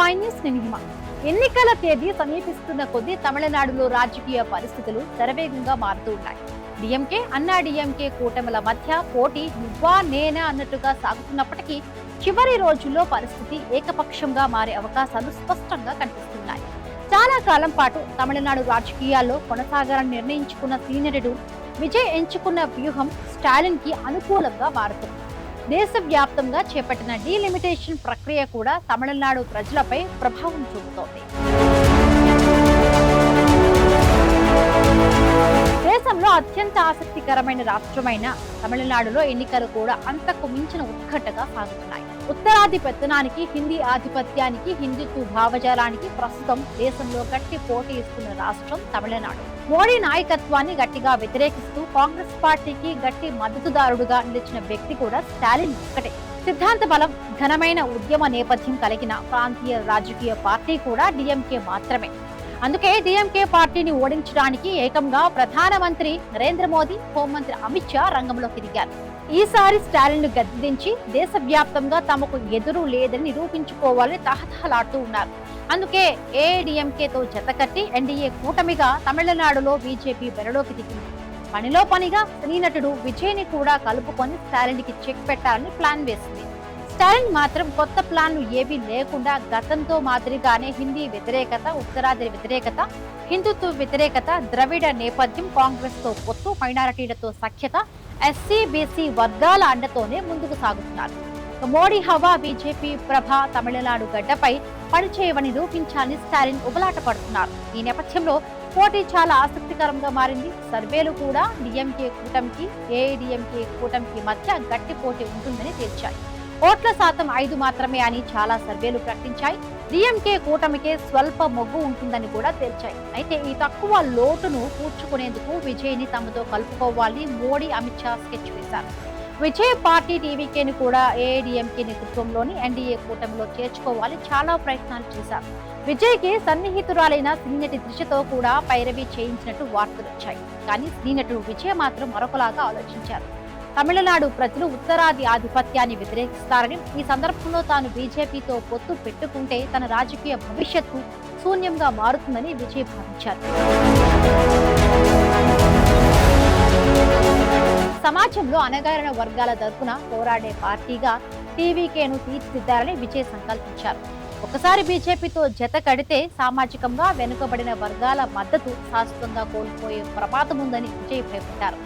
Nine news నిహిమ. ఎన్నికల తేదీ సమీపిస్తున్న కొద్దీ తమిళనాడులో రాజకీయ పరిస్థితులు శరవేగంగా మారుతూ ఉన్నాయి. డిఎంకే, అన్నా డిఎంకే కూటమిల మధ్య పోటీ నువ్వా నేనా అన్నట్టుగా సాగుతున్నప్పటికీ చివరి రోజుల్లో పరిస్థితి ఏకపక్షంగా మారే అవకాశాలు స్పష్టంగా కనిపిస్తున్నాయి. చాలా కాలం పాటు తమిళనాడు రాజకీయాల్లో కొనసాగాలని నిర్ణయించుకున్న సీనియరుడు విజయ్ ఎంచుకున్న వ్యూహం స్టాలిన్ కి అనుకూలంగా మారుతుంది. దేశవ్యాప్తంగా చేపట్టిన డీలిమిటేషన్ ప్రక్రియ కూడా తమిళనాడు ప్రజలపై ప్రభావం చూపుతోంది. దేశంలో అత్యంత ఆసక్తికరమైన రాష్ట్రమైన తమిళనాడులో ఎన్నికలు కూడా అంతకు మించిన ఉత్కంఠగా సాగుతున్నాయి. ఉత్తరాది పెత్తనానికి, హిందీ ఆధిపత్యానికి, హిందుత్వ భావజాలానికి ప్రస్తుతం దేశంలో గట్టి పోటీ ఇస్తున్న రాష్ట్రం తమిళనాడు. మోడీ నాయకత్వాన్ని గట్టిగా వ్యతిరేకిస్తూ కాంగ్రెస్ పార్టీకి గట్టి మద్దతుదారుడుగా నిలిచిన వ్యక్తి కూడా స్టాలిన్ ఒక్కటే. సిద్ధాంత బలం, ఘనమైన ఉద్యమ నేపథ్యం కలిగిన ప్రాంతీయ రాజకీయ పార్టీ కూడా డిఎంకే మాత్రమే. అందుకే డిఎంకే పార్టీని ఓడించడానికి ఏకంగా ప్రధానమంత్రి నరేంద్ర మోదీ, హోంమంత్రి అమిత్ షా రంగంలోకి దిగారు. ఈసారి స్టాలిన్ ను గద్దెదించి దేశవ్యాప్తంగా తమకు ఎదురు లేదని నిరూపించుకోవాలని తహతహలాడుతూ ఉన్నారు. అందుకే ఏఐడిఎంకేతో జతకట్టి ఎన్డీఏ కూటమిగా తమిళనాడులో బీజేపీ బరిలోకి దిగింది. పనిలో పనిగా సినీ నటుడు విజయ్ ని కూడా కలుపుకొని స్టాలిన్ కి చెక్ పెట్టాలని ప్లాన్ వేసింది. స్టాలిన్ మాత్రం కొత్త ప్లాన్లు ఏవీ లేకుండా గతంతో మాదిరిగానే హిందీ వ్యతిరేకత, ఉత్తరాది వ్యతిరేకత, హిందుత్వ వ్యతిరేకత, ద్రవిడ నేపథ్యం, కాంగ్రెస్ తో పొత్తు, మైనారిటీలతో సఖ్యత, ఎస్సీ బీసీ వర్గాల అండతోనే ముందుకు సాగుతున్నారు. మోడీ హవా, బీజేపీ ప్రభ తమిళనాడు గడ్డపై పనిచేయవని నిరూపించాలని స్టాలిన్ ఉబలాట పడుతున్నారు. ఈ నేపథ్యంలో పోటీ చాలా ఆసక్తికరంగా మారింది. సర్వేలు కూడా డిఎంకే కూటమికి, ఏఐడిఎంకే కూటమికి మధ్య గట్టి పోటీ ఉంటుందని తేల్చాయి. ఓట్ల శాతం 5 మాత్రమే అని చాలా సర్వేలు ప్రకటించాయి. డిఎంకే కూటమికే స్వల్ప మొగ్గు ఉంటుందని కూడా తేల్చాయి. అయితే ఈ తక్కువ లోటును పూడ్చుకునేందుకు విజయ్ ని తమతో కలుపుకోవాలని మోడీ, అమిత్ షా స్కెచ్ వేశారు. విజయ్ పార్టీ టీవీకేని కూడా ఏఐడిఎంకే నేతృత్వంలోని ఎన్డీఏ కూటమిలో చేర్చుకోవాలి చాలా ప్రయత్నాలు చేశారు. విజయ్ కి సన్నిహితురాలైన సినీనటి త్రిషతో కూడా పైరవి చేయించినట్టు వార్తలు వచ్చాయి. కానీ సినీనటుడు విజయ్ మాత్రం మరొకలాగా ఆలోచించారు. తమిళనాడు ప్రజలు ఉత్తరాది ఆధిపత్యాన్ని వ్యతిరేకిస్తారని, ఈ సందర్భంలో తాను బీజేపీతో పొత్తు పెట్టుకుంటే తన రాజకీయ భవిష్యత్తు శూన్యంగా మారుతుందని విజయ్ భావించారు. సమాజంలో అణగారిన వర్గాల తరఫున పోరాడే పార్టీగా టీవీకేను తీర్చిదిద్దారని విజయ్ సంకల్పించారు. ఒకసారి బీజేపీతో జత కడితే సామాజికంగా వెనుకబడిన వర్గాల మద్దతు శాశ్వతంగా కోల్పోయే ప్రమాదం ఉందని విజయ్ భయపడ్డారు.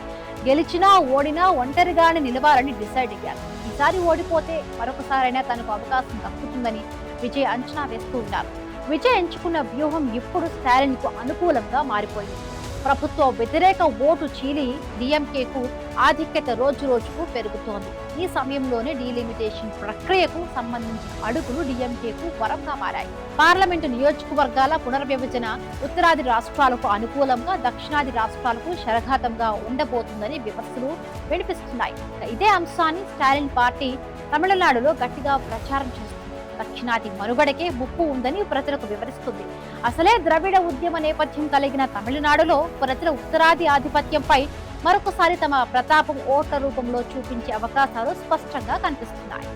గెలిచినా ఓడినా ఒంటరిగానే నిలవాలని డిసైడ్ అయ్యారు. ఈసారి ఓడిపోతే మరొకసారైనా తనకు అవకాశం దక్కుతుందని విజయ్ అంచనా వేస్తూ ఉన్నారు. విజయ్ ఎంచుకున్న వ్యూహం ఇప్పుడు స్టాలిన్ కు అనుకూలంగా మారిపోయింది. ప్రభుత్వ వ్యతిరేక ఓటు చీలి డిఎంకేకు ఆధిక్యత రోజు రోజుకు పెరుగుతోంది. ఈ సమయంలోనే డీలిమిటేషన్ ప్రక్రియకు సంబంధించిన అడుగులు డిఎంకేకు వరంగా మారాయి. పార్లమెంటు నియోజకవర్గాల పునర్విభజన ఉత్తరాది రాష్ట్రాలకు అనుకూలంగా, దక్షిణాది రాష్ట్రాలకు శరఘాతంగా ఉండబోతుందని విమర్శలు వినిపిస్తున్నాయి. ఇదే అంశాన్ని స్టాలిన్ పార్టీ తమిళనాడులో గట్టిగా ప్రచారం చేస్తుంది. దక్షిణాది మనుగడకే ముప్పు ఉందని ప్రజలకు వివరిస్తుంది. అసలే ద్రవిడ ఉద్యమ నేపథ్యం కలిగిన తమిళనాడులో ప్రజల ఉత్తరాది ఆధిపత్యంపై మరొకసారి తమ ప్రతాపం ఓట్ల రూపంలో చూపించే అవకాశాలు స్పష్టంగా కనిపిస్తున్నాయి.